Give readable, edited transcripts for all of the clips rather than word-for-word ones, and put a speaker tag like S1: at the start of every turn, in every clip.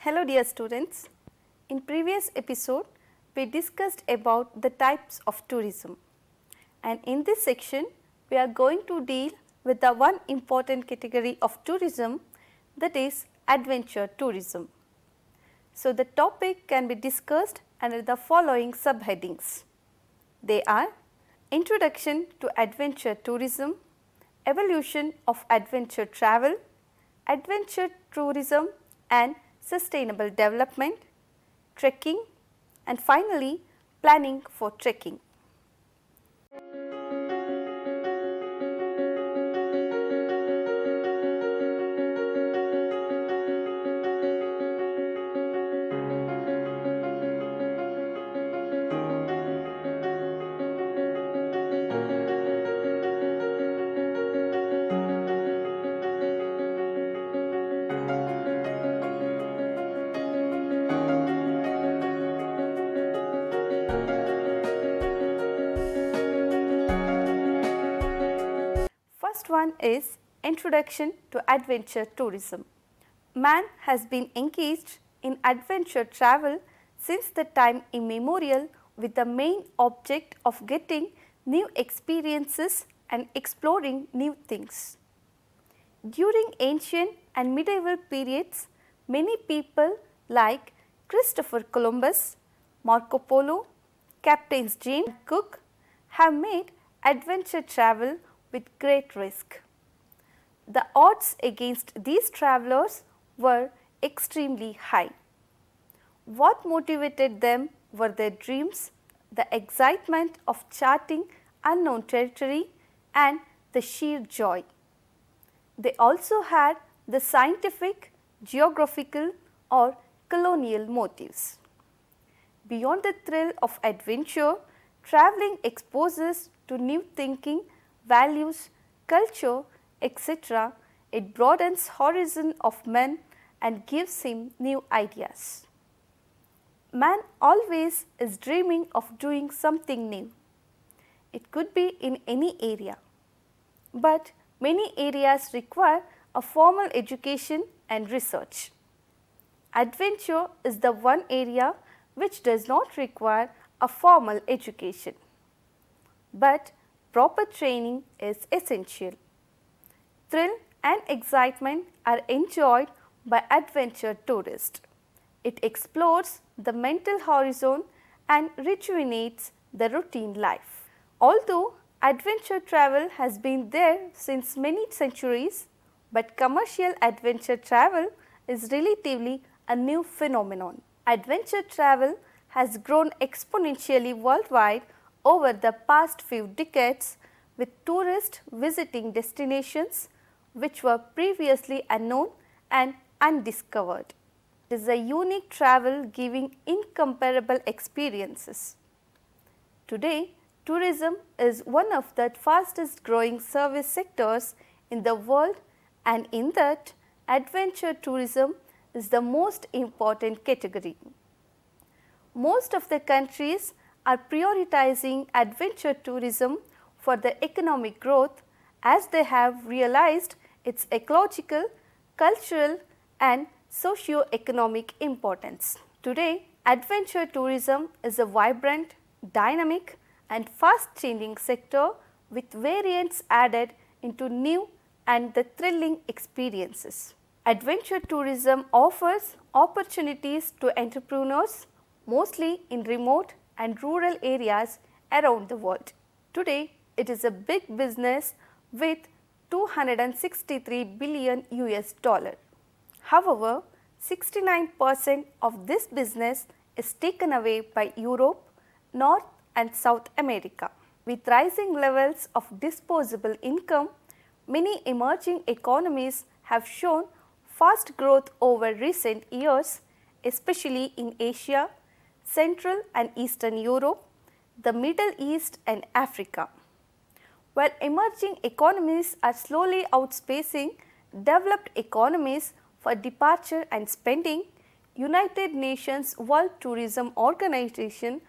S1: Hello dear students. In previous episode, we discussed about the types of tourism, and in this section, we are going to deal with the one important category of tourism, that is adventure tourism. So, the topic can be discussed under the following subheadings. They are Introduction to Adventure Tourism, Evolution of Adventure Travel, Adventure Tourism and Sustainable Development, Trekking, and finally Planning for Trekking. First one is Introduction to Adventure Tourism. Man has been engaged in adventure travel since the time immemorial with the main object of getting new experiences and exploring new things. During ancient and medieval periods, many people like Christopher Columbus, Marco Polo, Captains James Cook have made adventure travel with great risk. The odds against these travelers were extremely high. What motivated them were their dreams, the excitement of charting unknown territory, and the sheer joy. They also had the scientific, geographical, or colonial motives. Beyond the thrill of adventure, traveling exposes to new thinking, values, culture, etc. It broadens horizon of man and gives him new ideas. Man always is dreaming of doing something new. It could be in any area, but many areas require a formal education and research. Adventure is the one area which does not require a formal education, but proper training is essential. Thrill and excitement are enjoyed by adventure tourists. It explores the mental horizon and rejuvenates the routine life. Although adventure travel has been there since many centuries, but commercial adventure travel is relatively a new phenomenon. Adventure travel has grown exponentially worldwide over the past few decades, with tourists visiting destinations which were previously unknown and undiscovered. It is a unique travel giving incomparable experiences. Today, tourism is one of the fastest growing service sectors in the world, and in that, adventure tourism is the most important category. Most of the countries are prioritizing adventure tourism for the economic growth, as they have realized its ecological, cultural and socio-economic importance. Today, adventure tourism is a vibrant, dynamic and fast changing sector with variants added into new and the thrilling experiences. Adventure tourism offers opportunities to entrepreneurs mostly in remote and rural areas around the world. Today, it is a big business with 263 billion US dollar. However, 69% of this business is taken away by Europe, North and South America. With rising levels of disposable income, many emerging economies have shown fast growth over recent years, especially in Asia, Central and Eastern Europe, the Middle East and Africa. While emerging economies are slowly outspacing developed economies for departure and spending, United Nations World Tourism Organization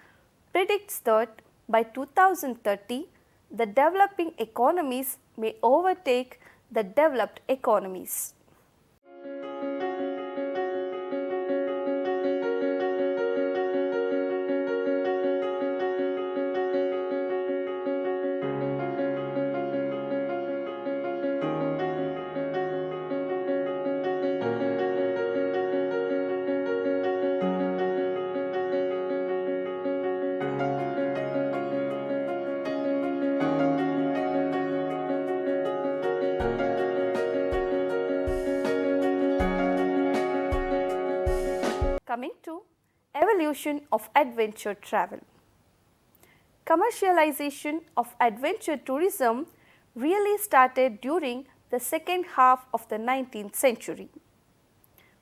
S1: predicts that by 2030, the developing economies may overtake the developed economies. Coming to evolution of adventure travel. Commercialization of adventure tourism really started during the second half of the 19th century.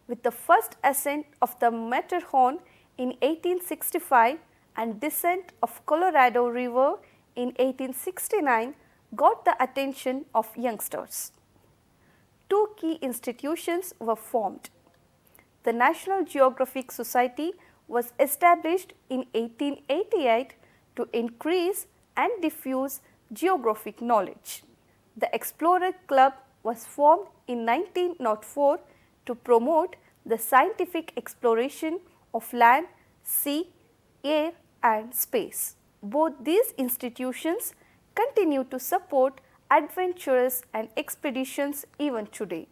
S1: With the first ascent of the Matterhorn in 1865 and descent of Colorado River in 1869 got the attention of youngsters. Two key institutions were formed. The National Geographic Society was established in 1888 to increase and diffuse geographic knowledge. The Explorer Club was formed in 1904 to promote the scientific exploration of land, sea, air and space. Both these institutions continue to support adventures and expeditions even today.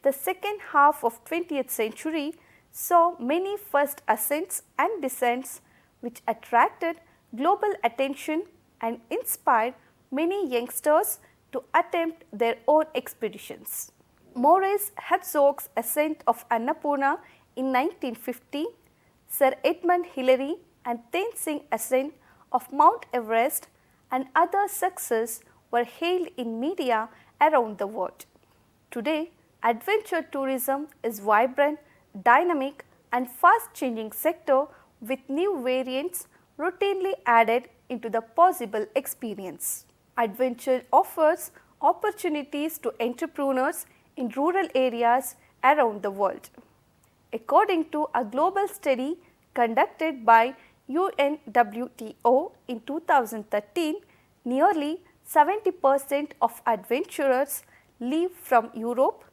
S1: The second half of 20th century saw many first ascents and descents which attracted global attention and inspired many youngsters to attempt their own expeditions. Maurice Herzog's ascent of Annapurna in 1950, Sir Edmund Hillary and Tenzing ascent of Mount Everest and other successes were hailed in media around the world. Today, adventure tourism is vibrant, dynamic and fast-changing sector with new variants routinely added into the possible experience. Adventure offers opportunities to entrepreneurs in rural areas around the world. According to a global study conducted by UNWTO in 2013, nearly 70% of adventurers live from Europe,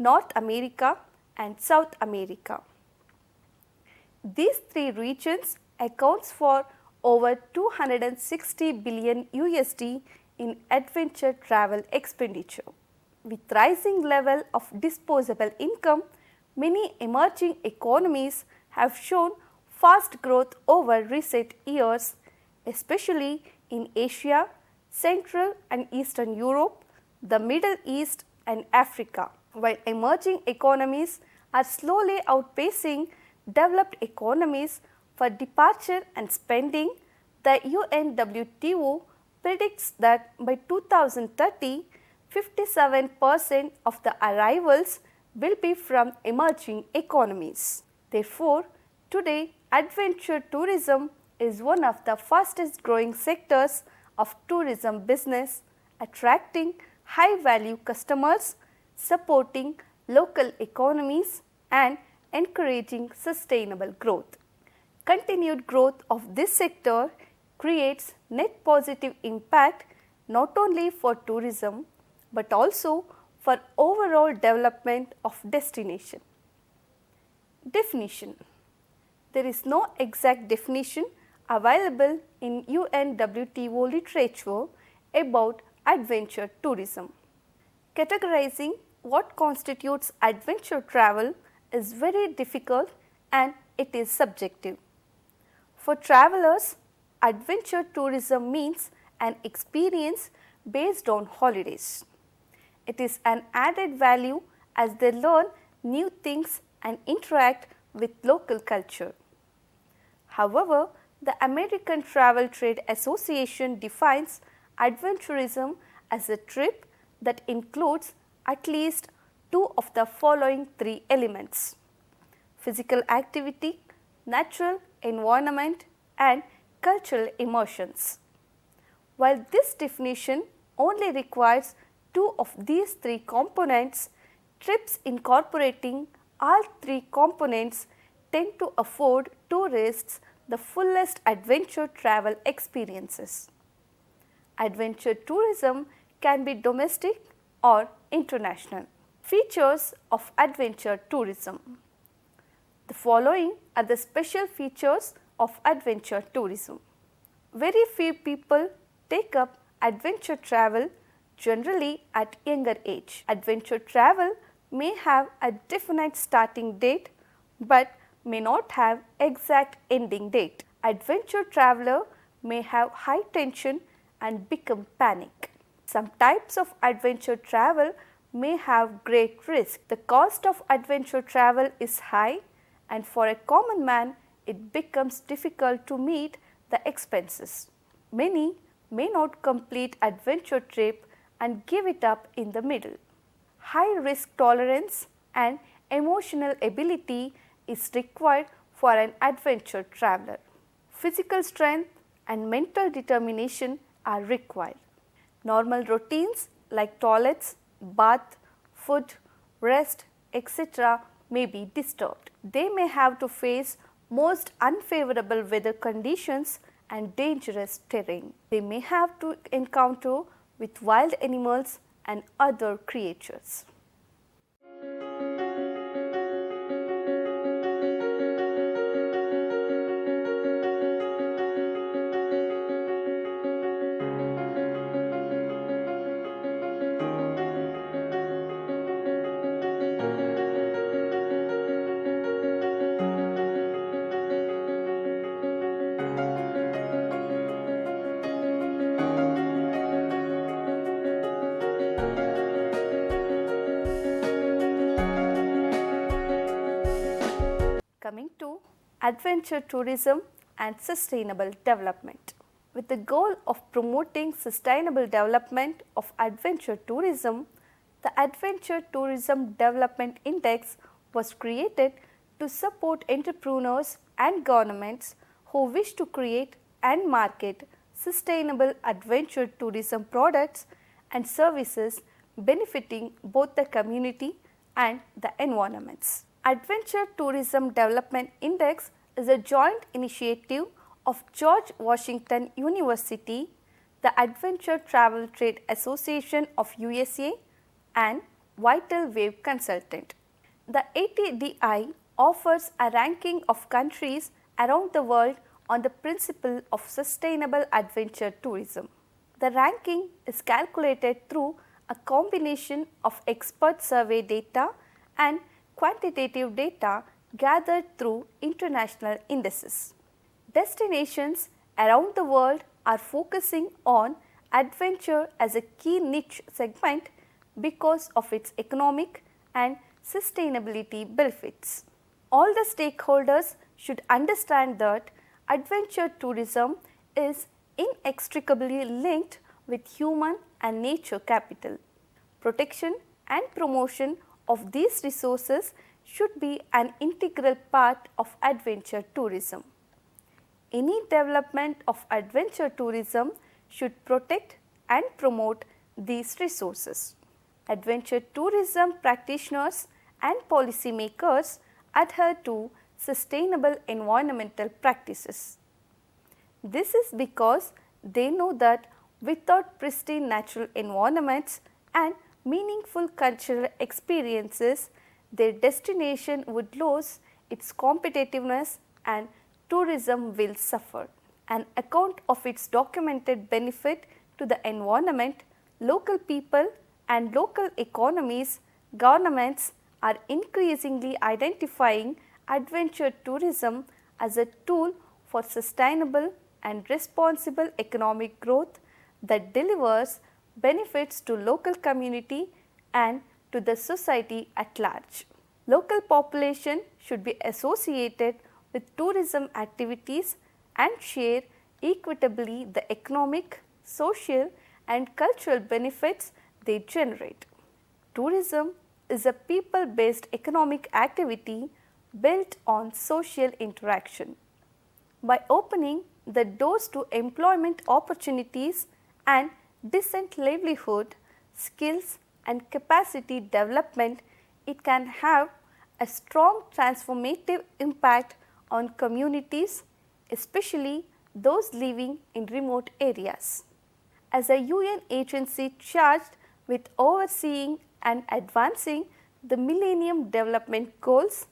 S1: North America and South America. These three regions accounts for over 260 billion USD in adventure travel expenditure. With rising level of disposable income, many emerging economies have shown fast growth over recent years, especially in Asia, Central and Eastern Europe, the Middle East and Africa, while emerging economies are slowly outpacing developed economies for departure and spending. The UNWTO predicts that by 2030, 57% of the arrivals will be from emerging economies. Therefore, today adventure tourism is one of the fastest growing sectors of tourism business, attracting high value customers, supporting local economies and encouraging sustainable growth. Continued growth of this sector creates net positive impact not only for tourism but also for overall development of destination. Definition. There is no exact definition available in UNWTO literature about adventure tourism. Categorizing what constitutes adventure travel is very difficult and it is subjective. For travelers, adventure tourism means an experience based on holidays. It is an added value as they learn new things and interact with local culture. However, the American Travel Trade Association defines adventurism as a trip that includes at least two of the following three elements: physical activity, natural environment and cultural immersions. While this definition only requires two of these three components, trips incorporating all three components tend to afford tourists the fullest adventure travel experiences. Adventure tourism can be domestic or international. Features of adventure tourism. The following are the special features of adventure tourism. Very few people take up adventure travel, generally at younger age. Adventure travel may have a definite starting date but may not have exact ending date. Adventure traveler may have high tension and become panic. Some types of adventure travel may have great risk. The cost of adventure travel is high and for a common man it becomes difficult to meet the expenses. Many may not complete adventure trip and give it up in the middle. High risk tolerance and emotional ability is required for an adventure traveler. Physical strength and mental determination are required. Normal routines like toilets, bath, food, rest, etc. may be disturbed. They may have to face most unfavorable weather conditions and dangerous terrain. They may have to encounter with wild animals and other creatures. Coming to adventure tourism and sustainable development. With the goal of promoting sustainable development of adventure tourism, the Adventure Tourism Development Index was created to support entrepreneurs and governments who wish to create and market sustainable adventure tourism products and services benefiting both the community and the environments. Adventure Tourism Development Index is a joint initiative of George Washington University, the Adventure Travel Trade Association of USA and Vital Wave Consultant. The ATDI offers a ranking of countries around the world on the principle of sustainable adventure tourism. The ranking is calculated through a combination of expert survey data and quantitative data gathered through international indices. Destinations around the world are focusing on adventure as a key niche segment because of its economic and sustainability benefits. All the stakeholders should understand that adventure tourism is inextricably linked with human and nature capital. Protection and promotion of these resources should be an integral part of adventure tourism. Any development of adventure tourism should protect and promote these resources. Adventure tourism practitioners and policymakers adhere to sustainable environmental practices. This is because they know that without pristine natural environments and meaningful cultural experiences, their destination would lose its competitiveness and tourism will suffer. An account of its documented benefit to the environment, local people and local economies, governments are increasingly identifying adventure tourism as a tool for sustainable and responsible economic growth that delivers benefits to local community and to the society at large. Local population should be associated with tourism activities and share equitably the economic, social and cultural benefits they generate. Tourism is a people-based economic activity built on social interaction. By opening the doors to employment opportunities and decent livelihood, skills and capacity development, it can have a strong transformative impact on communities, especially those living in remote areas. As a UN agency charged with overseeing and advancing the Millennium Development Goals,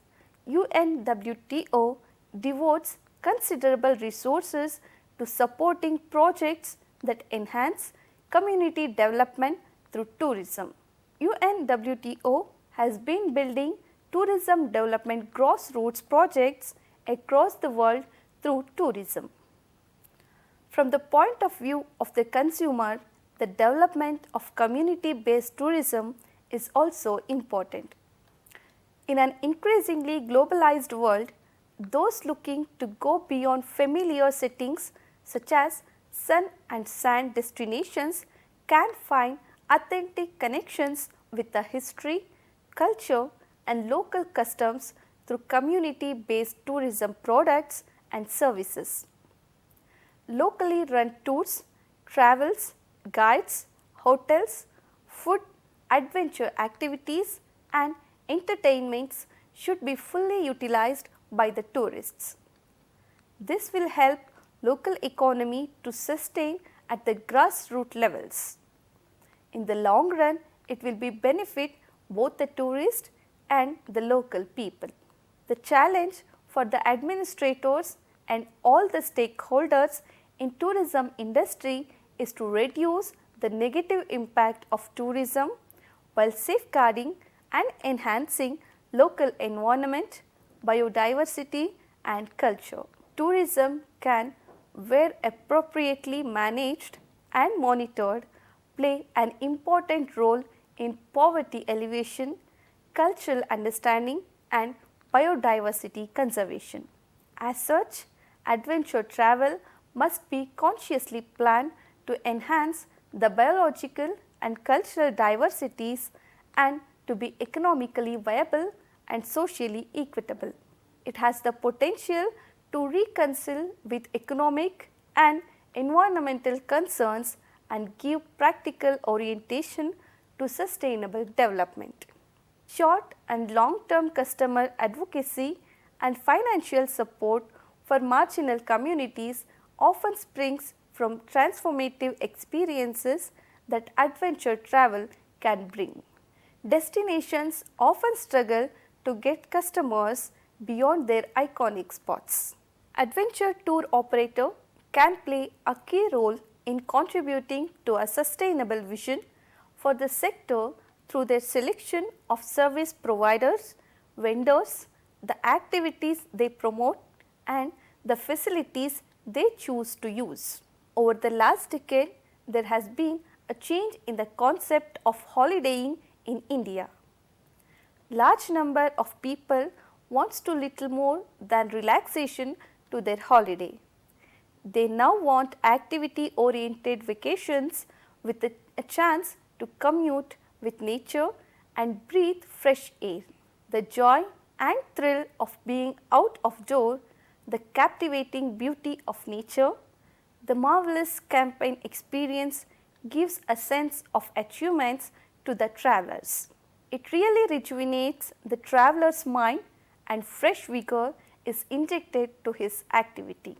S1: UNWTO devotes considerable resources to supporting projects that enhance community development through tourism. UNWTO has been building tourism development grassroots projects across the world through tourism. From the point of view of the consumer, the development of community-based tourism is also important. In an increasingly globalized world, those looking to go beyond familiar settings such as sun and sand destinations can find authentic connections with the history, culture and local customs through community-based tourism products and services. Locally run tours, travels, guides, hotels, food, adventure activities and entertainments should be fully utilized by the tourists. This will help local economy to sustain at the grassroots levels. In the long run, it will be benefit both the tourist and the local people. The challenge for the administrators and all the stakeholders in tourism industry is to reduce the negative impact of tourism while safeguarding and enhancing local environment, biodiversity and culture. Tourism can, where appropriately managed and monitored, play an important role in poverty alleviation, cultural understanding and biodiversity conservation. As such, adventure travel must be consciously planned to enhance the biological and cultural diversities and to be economically viable and socially equitable. It has the potential to reconcile with economic and environmental concerns and give practical orientation to sustainable development. Short and long-term customer advocacy and financial support for marginal communities often springs from transformative experiences that adventure travel can bring. Destinations often struggle to get customers beyond their iconic spots. Adventure tour operator can play a key role in contributing to a sustainable vision for the sector through their selection of service providers, vendors, the activities they promote and the facilities they choose to use. Over the last decade, there has been a change in the concept of holidaying in India. Large number of people wants to little more than relaxation to their holiday. They now want activity oriented vacations with a chance to commute with nature and breathe fresh air. The joy and thrill of being out of door, the captivating beauty of nature, the marvelous campaign experience gives a sense of achievements to the travelers. It really rejuvenates the traveler's mind and fresh vigor is injected to his activity.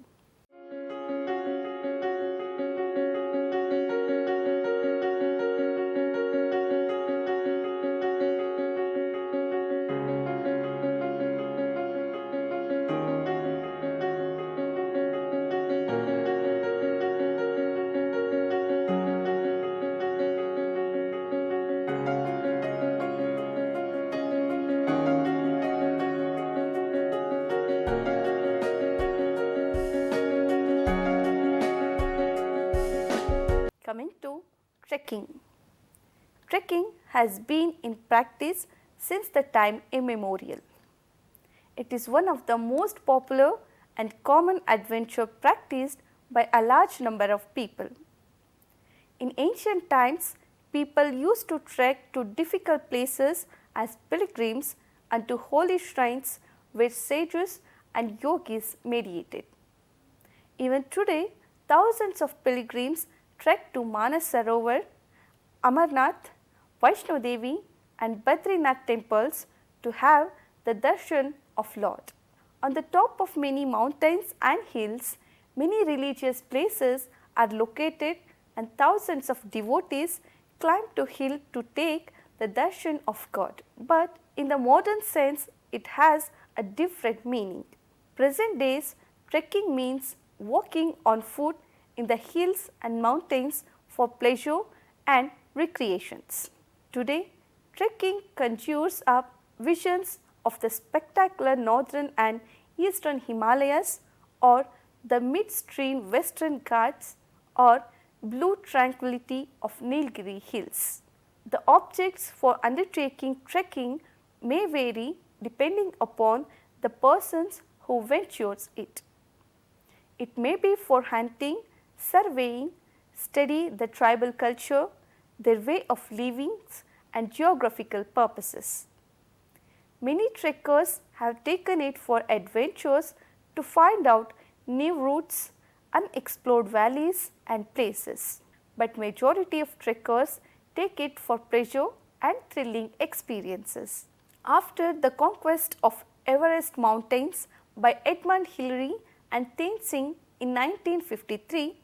S1: Coming to trekking. Trekking has been in practice since the time immemorial. It is one of the most popular and common adventure practiced by a large number of people. In ancient times, people used to trek to difficult places as pilgrims and to holy shrines where sages and yogis meditated. Even today, thousands of pilgrims trek to Manas Sarovar, Amarnath, Vaishno Devi and Badrinath temples to have the darshan of Lord. On the top of many mountains and hills, many religious places are located and thousands of devotees climb to hill to take the darshan of God. But in the modern sense, it has a different meaning. Present days, trekking means walking on foot in the hills and mountains for pleasure and recreations. Today, trekking conjures up visions of the spectacular northern and eastern Himalayas or the midstream western Ghats or blue tranquility of Nilgiri hills. The objects for undertaking trekking may vary depending upon the persons who ventures it. It may be for hunting, surveying, study the tribal culture, their way of living and geographical purposes. Many trekkers have taken it for adventures to find out new routes, unexplored valleys and places, but majority of trekkers take it for pleasure and thrilling experiences. After the conquest of Everest mountains by Edmund Hillary and Tenzing in 1953,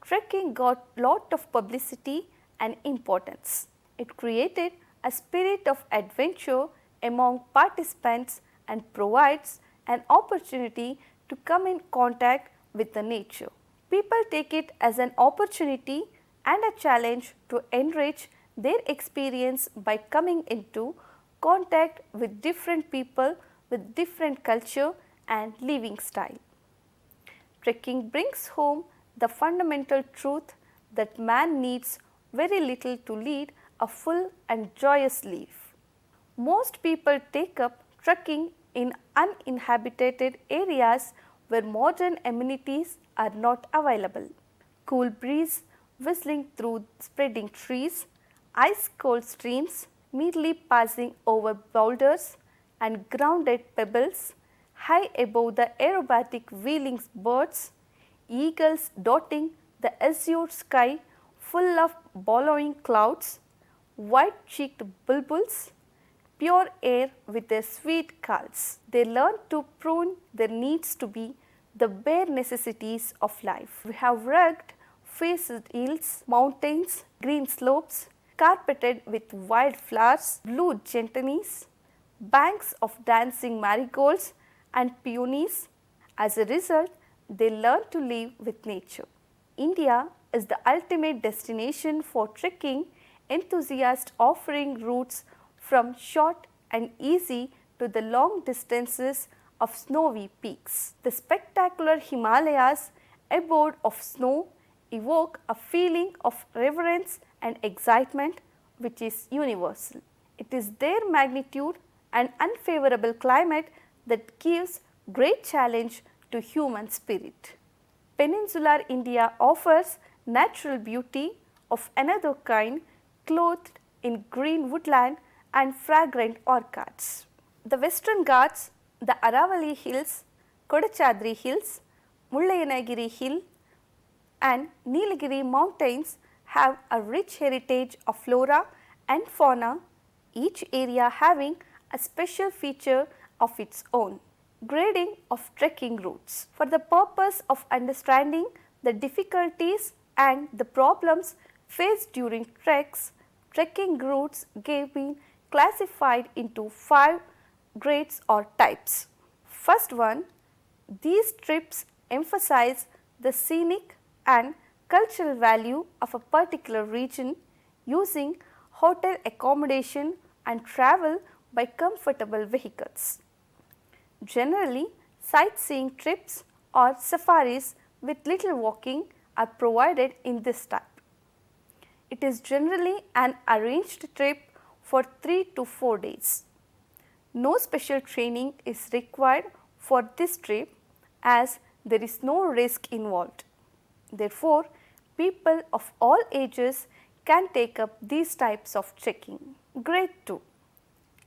S1: trekking got lot of publicity and importance. It created a spirit of adventure among participants and provides an opportunity to come in contact with the nature. People take it as an opportunity and a challenge to enrich their experience by coming into contact with different people with different culture and living style. Trekking brings home the fundamental truth that man needs very little to lead a full and joyous life. Most people take up trekking in uninhabited areas where modern amenities are not available. Cool breeze whistling through spreading trees, ice cold streams merely passing over boulders and grounded pebbles, high above the aerobatic wheeling birds, eagles dotting the azure sky full of billowing clouds, white-cheeked bulbuls, pure air with their sweet calls. They learn to prune their needs to be the bare necessities of life. We have rugged, faced hills, mountains, green slopes, carpeted with wild flowers, blue gentianes, banks of dancing marigolds and peonies. As a result, they learn to live with nature. India is the ultimate destination for trekking enthusiasts, offering routes from short and easy to the long distances of snowy peaks. The spectacular Himalayas, abode of snow, evoke a feeling of reverence and excitement which is universal. It is their magnitude and unfavorable climate that gives great challenge to human spirit. Peninsular India offers natural beauty of another kind, clothed in green woodland and fragrant orchards. The Western Ghats, the Aravalli Hills, Kodachadri Hills, Mullayanagiri Hill and Nilgiri mountains have a rich heritage of flora and fauna, each area having a special feature of its own. Grading of trekking routes. For the purpose of understanding the difficulties and the problems faced during treks, trekking routes have been classified into 5 grades or types. First one, these trips emphasize the scenic and cultural value of a particular region using hotel accommodation and travel by comfortable vehicles. Generally, sightseeing trips or safaris with little walking are provided in this type. It is generally an arranged trip for 3 to 4 days. No special training is required for this trip as there is no risk involved. Therefore, people of all ages can take up these types of trekking. Grade 2.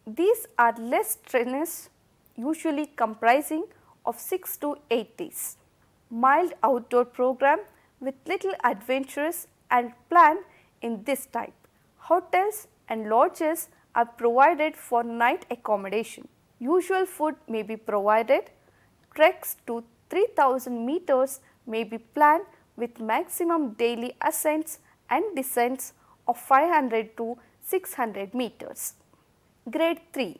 S1: These are less strenuous, usually comprising of 6 to 8 days. Mild outdoor program with little adventures and planned in this type. Hotels and lodges are provided for night accommodation. Usual food may be provided. Treks to 3000 meters may be planned with maximum daily ascents and descents of 500 to 600 meters. Grade 3.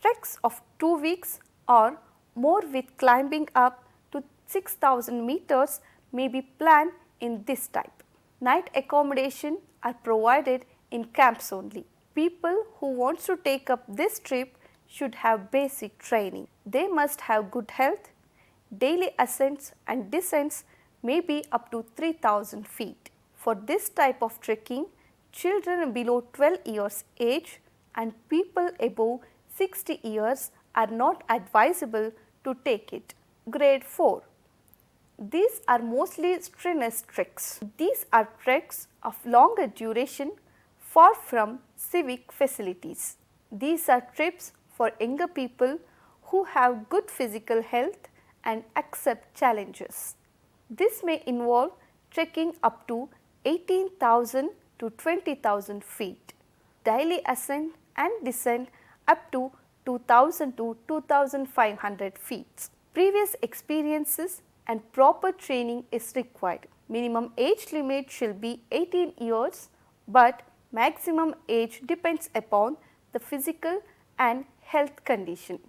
S1: Treks of 2 weeks or more with climbing up to 6000 meters may be planned in this type. Night accommodation are provided in camps only. People who want to take up this trip should have basic training. They must have good health. Daily ascents and descents may be up to 3000 feet. For this type of trekking, children below 12 years age and people above 60 years are not advisable to take it. Grade 4. These are mostly strenuous treks. These are treks of longer duration far from civic facilities. These are trips for younger people who have good physical health and accept challenges. This may involve trekking up to 18,000 to 20,000 feet, daily ascent and descent up to 2,000 to 2,500 feet. Previous experiences and proper training is required. Minimum age limit shall be 18 years, but maximum age depends upon the physical and health condition.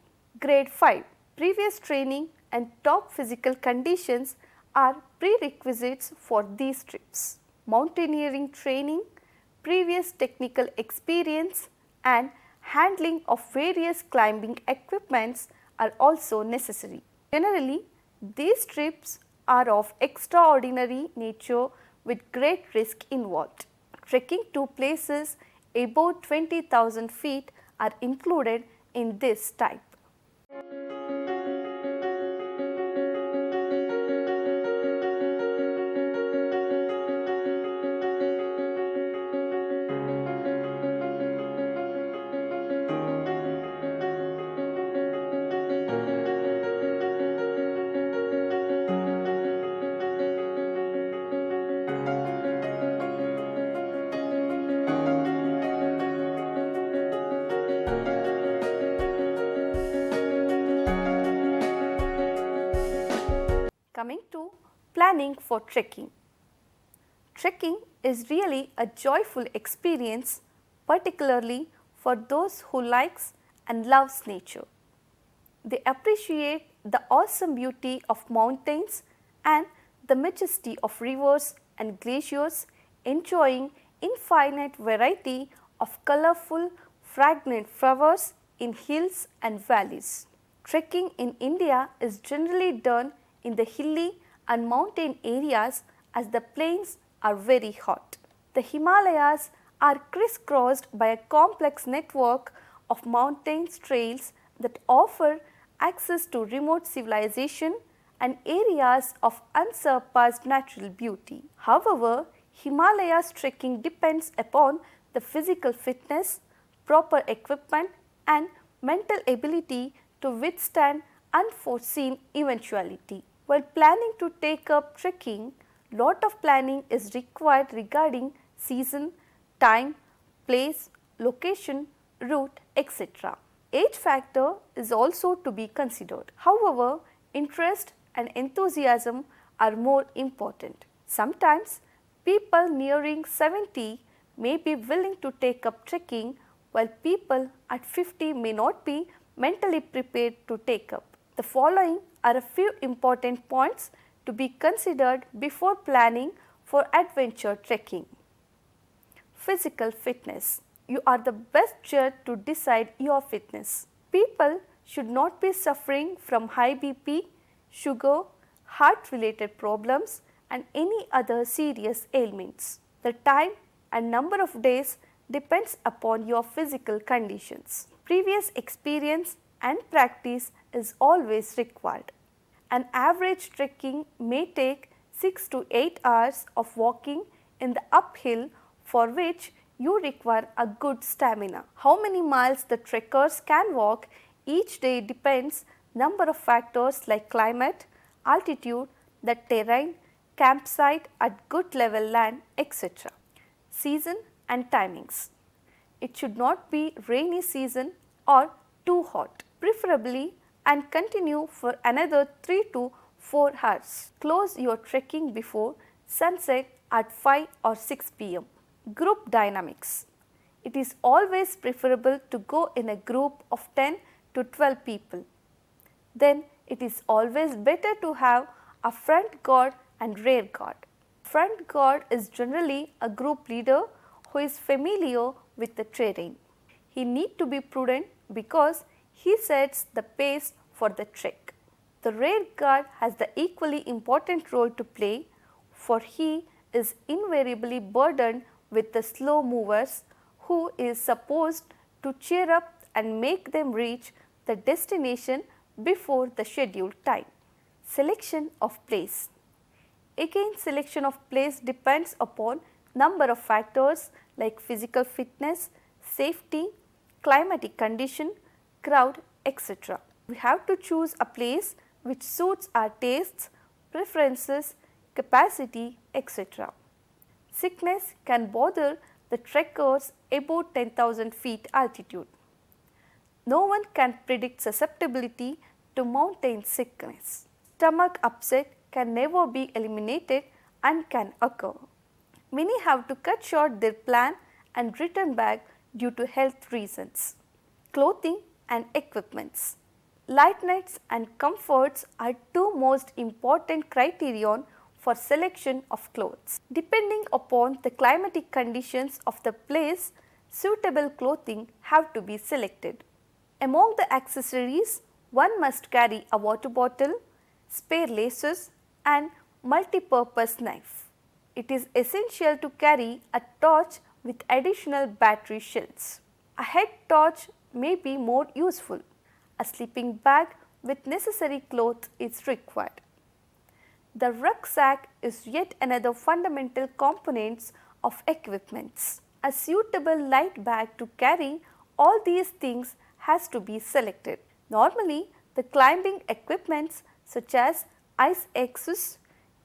S1: Grade 5. Previous training and top physical conditions are prerequisites for these trips. Mountaineering training, previous technical experience and handling of various climbing equipments are also necessary. Generally, these trips are of extraordinary nature with great risk involved. Trekking to places above 20,000 feet are included in this type. Coming to planning for trekking. Trekking is really a joyful experience, particularly for those who likes and loves nature. They appreciate the awesome beauty of mountains and the majesty of rivers and glaciers, enjoying infinite variety of colorful, fragrant flowers in hills and valleys. Trekking in India is generally done in the hilly and mountain areas as the plains are very hot. The Himalayas are crisscrossed by a complex network of mountain trails that offer access to remote civilization and areas of unsurpassed natural beauty. However, Himalayas trekking depends upon the physical fitness, proper equipment and mental ability to withstand unforeseen eventuality. While planning to take up trekking, lot of planning is required regarding season, time, place, location, route, etc. Age factor is also to be considered. However, interest and enthusiasm are more important. Sometimes people nearing 70 may be willing to take up trekking, while people at 50 may not be mentally prepared to take up. The following are a few important points to be considered before planning for adventure trekking. Physical fitness. You are the best judge to decide your fitness. People should not be suffering from high BP, sugar, heart related problems and any other serious ailments. The time and number of days depends upon your physical conditions. Previous experience and practice is always required. An average trekking may take 6 to 8 hours of walking in the uphill, for which you require a good stamina. How many miles the trekkers can walk each day depends number of factors like climate, altitude, the terrain, campsite at good level land, etc. Season and timings. It should not be rainy season or too hot, preferably, and continue for another 3 to 4 hours. Close your trekking before sunset at 5 or 6 p.m. Group dynamics. It is always preferable to go in a group of 10 to 12 people. Then it is always better to have a front guard and rear guard. Front guard is generally a group leader who is familiar with the terrain. He needs to be prudent because he sets the pace for the trek. The rear guard has the equally important role to play, for he is invariably burdened with the slow movers, who is supposed to cheer up and make them reach the destination before the scheduled time. Selection of place. Again, selection of place depends upon number of factors like physical fitness, safety, climatic condition, crowd, etc. We have to choose a place which suits our tastes, preferences, capacity, etc. Sickness can bother the trekkers above 10,000 feet altitude. No one can predict susceptibility to mountain sickness. Stomach upset can never be eliminated and can occur. Many have to cut short their plan and return back due to health reasons. Clothing and equipments. Lightness and comforts are two most important criterion for selection of clothes. Depending upon the climatic conditions of the place, suitable clothing have to be selected. Among the accessories, one must carry a water bottle, spare laces and multi-purpose knife. It is essential to carry a torch with additional battery shells. A head torch may be more useful. A sleeping bag with necessary clothes is required. The rucksack is yet another fundamental component of equipments. A suitable light bag to carry all these things has to be selected. Normally, the climbing equipments such as ice axes,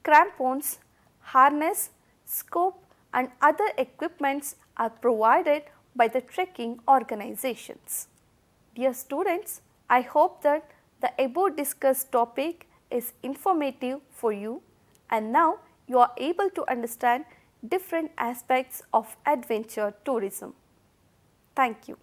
S1: crampons, harness, scope and other equipments are provided by the trekking organizations. Dear students, I hope that the above discussed topic is informative for you and now you are able to understand different aspects of adventure tourism. Thank you.